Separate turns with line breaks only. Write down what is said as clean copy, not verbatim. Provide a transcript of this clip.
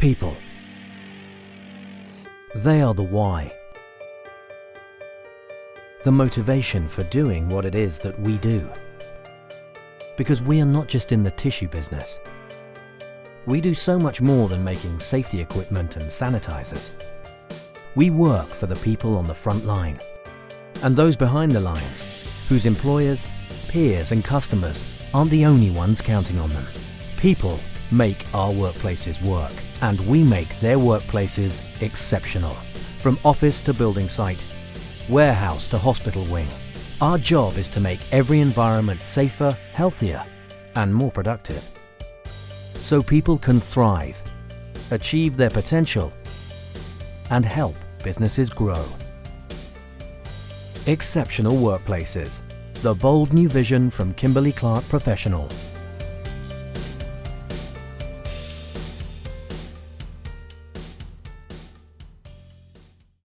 People. They are the why. The motivation for doing what it is that we do. Because we are not just in the tissue business. We do so much more than making safety equipment and sanitizers. We work for the people on the front line and those behind the lines, whose employers, peers and customers aren't the only ones counting on them. People make our workplaces work, and we make their workplaces exceptional. From office to building site, warehouse to hospital wing, our job is to make every environment safer, healthier and more productive, so people can thrive, achieve their potential and help businesses grow. Exceptional workplaces. The bold new vision from Kimberly-Clark Professional.